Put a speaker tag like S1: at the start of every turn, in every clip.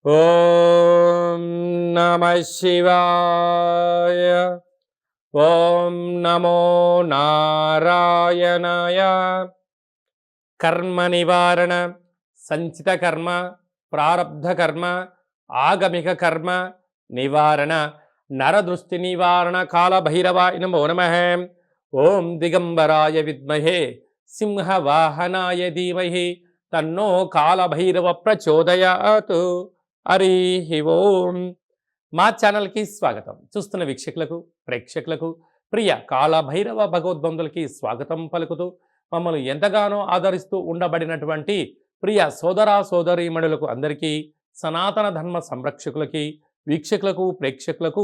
S1: ఓం నమః శివాయ. ఓం నమో నారాయణాయ. కర్మ నివారణ, సంచిత కర్మ, ప్రారబ్ధ కర్మ, ఆగమిక కర్మ నివారణ, నరదృష్టి నివారణ కాళభైరవాయ నమో నమః. ఓం దిగంబరాయ విద్మహే సింహవాహనాయ ధీమహి తన్నో కాళభైరవ ప్రచోదయాత్. హరి ఓం. మా ఛానల్కి స్వాగతం. చూస్తున్న వీక్షకులకు, ప్రేక్షకులకు, ప్రియ కాళభైరవ భగవద్బంధులకి స్వాగతం పలుకుతూ మమ్మల్ని ఎంతగానో ఆదరిస్తూ ఉండబడినటువంటి ప్రియ సోదర సోదరీమణులకు అందరికీ, సనాతన ధర్మ సంరక్షకులకి, వీక్షకులకు, ప్రేక్షకులకు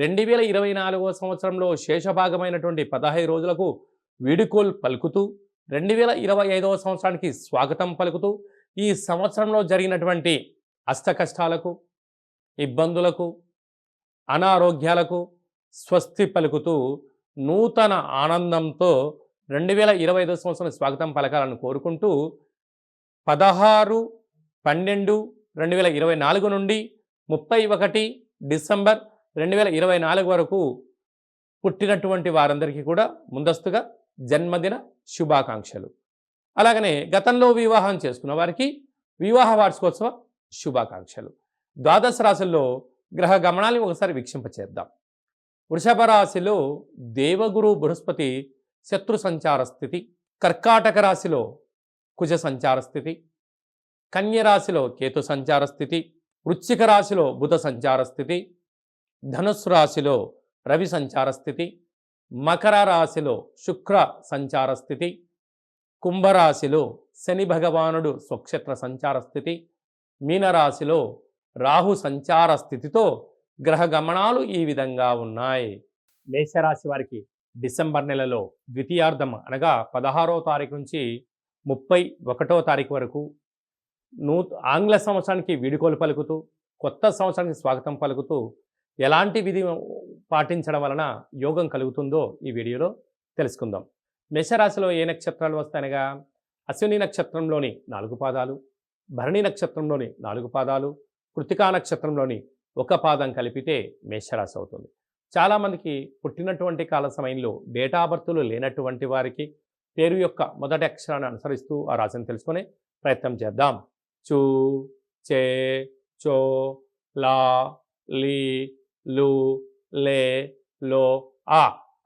S1: 2024 సంవత్సరంలో శేషభాగమైనటువంటి 15 రోజులకు వీడుకోలు పలుకుతూ 2025 సంవత్సరానికి స్వాగతం పలుకుతూ ఈ సంవత్సరంలో జరిగినటువంటి అష్ట కష్టాలకు, ఇబ్బందులకు, అనారోగ్యాలకు స్వస్తి పలుకుతూ నూతన ఆనందంతో 2025 సంవత్సరం స్వాగతం పలకాలని కోరుకుంటూ 16/12/2024 నుండి 31 డిసెంబర్ 2024 వరకు పుట్టినటువంటి వారందరికీ కూడా ముందస్తుగా జన్మదిన శుభాకాంక్షలు. అలాగనే గతంలో వివాహం చేసుకున్న వారికి వివాహ వార్షికోత్సవ శుభాకాంక్షలు. ద్వాదశ రాశుల్లో గ్రహ గమనాన్ని ఒకసారి వీక్షింపచేద్దాం. వృషభ రాశిలో దేవగురు బృహస్పతి శత్రు సంచార స్థితి, కర్కాటక రాశిలో కుజ సంచార స్థితి, కన్య రాశిలో కేతు సంచార స్థితి, వృశ్చిక రాశిలో బుధ సంచార స్థితి, ధనుస్సు రాశిలో రవి సంచార స్థితి, మకర రాశిలో శుక్ర సంచార స్థితి, కుంభరాశిలో శని భగవానుడు స్వక్షేత్ర సంచార స్థితి, మీనరాశిలో రాహు సంచార స్థితితో గ్రహ గమనాలు ఈ విధంగా ఉన్నాయి. మేషరాశి వారికి డిసెంబర్ నెలలో ద్వితీయార్థం అనగా 16వ తారీఖు నుంచి 31వ తారీఖు వరకు ఆంగ్ల సంవత్సరానికి వీడుకోలు పలుకుతూ, కొత్త సంవత్సరానికి స్వాగతం పలుకుతూ ఎలాంటి విధి పాటించడం వలన యోగం కలుగుతుందో ఈ వీడియోలో తెలుసుకుందాం. మేషరాశిలో ఏ నక్షత్రాలు వస్తాయనగా అశ్విని నక్షత్రంలోని 4 పాదాలు, భరణి నక్షత్రంలోని 4 పాదాలు, కృతికా నక్షత్రంలోని 1 పాదం కలిపితే మేషరాశి అవుతుంది. చాలామందికి పుట్టినటువంటి కాల సమయంలో డేటా బర్తులు లేనటువంటి వారికి పేరు యొక్క మొదటి అక్షరాన్ని అనుసరిస్తూ ఆ రాశిని తెలుసుకునే ప్రయత్నం చేద్దాం. చూ, చే, చో, లా, లీ, లు, లే, లో, ఆ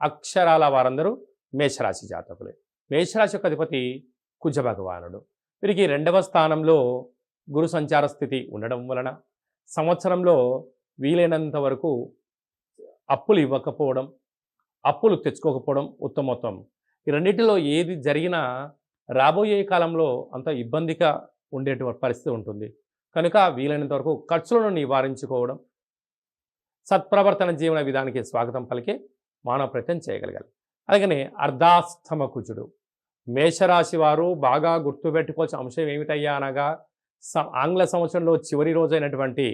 S1: అక్షరాల వారందరూ మేషరాశి జాతకులే. మేషరాశి యొక్క అధిపతి కుజ భగవానుడు. వీరికి 2వ స్థానంలో గురు సంచార స్థితి ఉండడం వలన సంవత్సరంలో వీలైనంత వరకు అప్పులు ఇవ్వకపోవడం, అప్పులు తెచ్చుకోకపోవడం ఉత్తమోత్తం. ఈ రెండింటిలో ఏది జరిగినా రాబోయే కాలంలో అంత ఇబ్బందిగా ఉండేటువంటి పరిస్థితి ఉంటుంది. కనుక వీలైనంత వరకు ఖర్చులను నివారించుకోవడం, సత్ప్రవర్తన జీవన విధానానికి స్వాగతం పలికే మానవ ప్రయత్నం చేయగలగాలి. అలాగనే అర్ధాష్టమ కుజుడు. మేషరాశి వారు బాగా గుర్తుపెట్టుకోవాల్సిన అంశం ఏమిటయ్యా అనగా ఆంగ్ల సంవత్సరంలో చివరి రోజైనటువంటి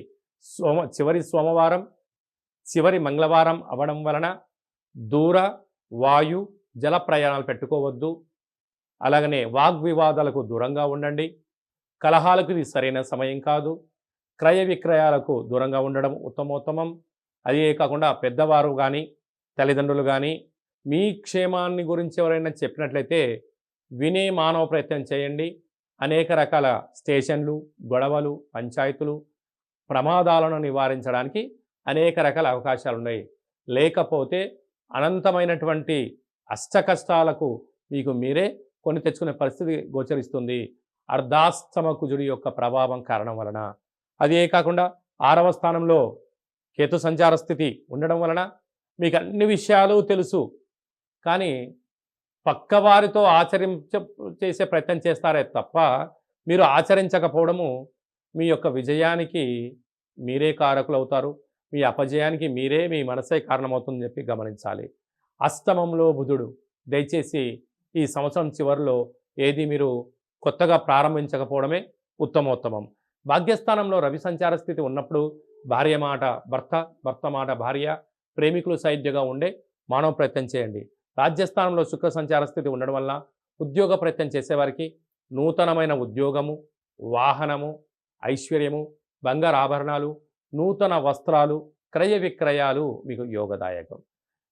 S1: చివరి సోమవారం, చివరి మంగళవారం అవ్వడం వలన దూర, వాయు, జల ప్రయాణాలు పెట్టుకోవద్దు. అలాగనే వాగ్వివాదాలకు దూరంగా ఉండండి. కలహాలకు ఇది సరైన సమయం కాదు. క్రయ విక్రయాలకు దూరంగా ఉండడం ఉత్తమోత్తమం. అదే కాకుండా పెద్దవారు కానీ, తల్లిదండ్రులు కానీ మీ క్షేమాన్ని గురించి ఎవరైనా చెప్పినట్లయితే వినే మానవ ప్రయత్నం చేయండి. అనేక రకాల స్టేషన్లు, గొడవలు, పంచాయతీలు, ప్రమాదాలను నివారించడానికి అనేక రకాల అవకాశాలు ఉన్నాయి. లేకపోతే అనంతమైనటువంటి అష్ట కష్టాలకు మీకు మీరే కొని తెచ్చుకునే పరిస్థితి గోచరిస్తుంది అర్ధాష్టమ కుజుడి యొక్క ప్రభావం కారణం వలన. అదే కాకుండా 6వ స్థానంలో కేతు సంచార స్థితి ఉండడం వలన మీకు అన్ని విషయాలు తెలుసు, కానీ పక్కవారితో చేసే ప్రయత్నం చేస్తారే తప్ప మీరు ఆచరించకపోవడము మీ యొక్క విజయానికి మీరే కారకులు అవుతారు. మీ అపజయానికి మీరే, మీ మనసే కారణమవుతుందని చెప్పి గమనించాలి. అష్టమంలో బుధుడు. దయచేసి ఈ సంవత్సరం చివరిలో ఏది మీరు కొత్తగా ప్రారంభించకపోవడమే ఉత్తమోత్తమం. భాగ్యస్థానంలో రవి సంచార స్థితి ఉన్నప్పుడు భార్య మాట భర్త, భర్త మాట భార్య, ప్రేమికులు సైద్యంగా ఉండే మానవ ప్రయత్నం చేయండి. రాజ్యస్థానంలో శుక్ర సంచార స్థితి ఉండడం వల్ల ఉద్యోగ ప్రయత్నం చేసేవారికి నూతనమైన ఉద్యోగము, వాహనము, ఐశ్వర్యము, బంగారు ఆభరణాలు, నూతన వస్త్రాలు, క్రయ విక్రయాలు మీకు యోగదాయకం.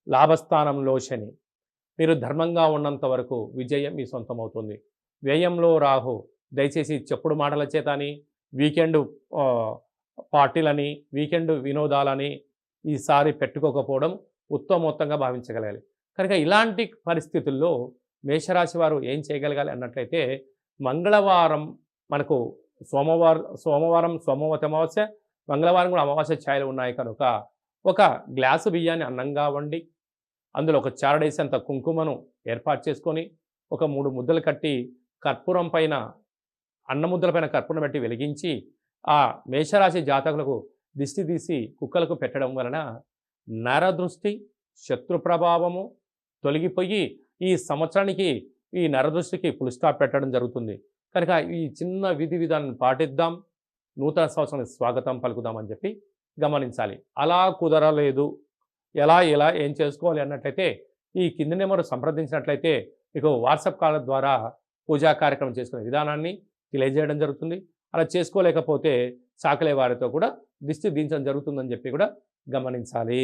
S1: లాభస్థానంలో శని, మీరు ధర్మంగా ఉన్నంత వరకు విజయం మీ సొంతమవుతుంది. వ్యయంలో రాహు, దయచేసి చెప్పుడు మాటల చేతని, వీకెండ్ పార్టీలని, వీకెండ్ వినోదాలని ఈసారి పెట్టుకోకపోవడం ఉత్తమోత్తంగా భావించగలగాలి. కనుక ఇలాంటి పరిస్థితుల్లో మేషరాశి వారు ఏం చేయగలగాలి అన్నట్లయితే, మంగళవారం మనకు సోమవారం సోమవతి అమావాస్య, మంగళవారం కూడా అమావాస్య ఛాయలు ఉన్నాయి కనుక ఒక గ్లాసు బియ్యాన్ని అన్నంగా వండి అందులో ఒక చారడేసంత కుంకుమను ఏర్పాటు చేసుకొని ఒక 3 ముద్దలు కట్టి కర్పూరం పైన అన్న ముద్దల పైన కర్పూరం పెట్టి వెలిగించి ఆ మేషరాశి జాతకులకు దిష్టి తీసి కుక్కలకు పెట్టడం వలన నరదృష్టి శత్రు ప్రభావము తొలగిపోయి ఈ సంవత్సరానికి ఈ నరదృష్టికి ఫుల్ స్టాప్ పెట్టడం జరుగుతుంది. కనుక ఈ చిన్న విధి విధానాన్ని పాటిద్దాం, నూతన సంవత్సరానికి స్వాగతం పలుకుదామని చెప్పి గమనించాలి. అలా కుదరలేదు, ఎలా ఏం చేసుకోవాలి అన్నట్లయితే ఈ కింది నెంబరు సంప్రదించినట్లయితే మీకు వాట్సాప్ కాల్ ద్వారా పూజా కార్యక్రమం చేసుకునే విధానాన్ని తెలియజేయడం జరుగుతుంది. అలా చేసుకోలేకపోతే సాకలే వారితో కూడా దిష్టి దించడం జరుగుతుందని చెప్పి కూడా గమనించాలి.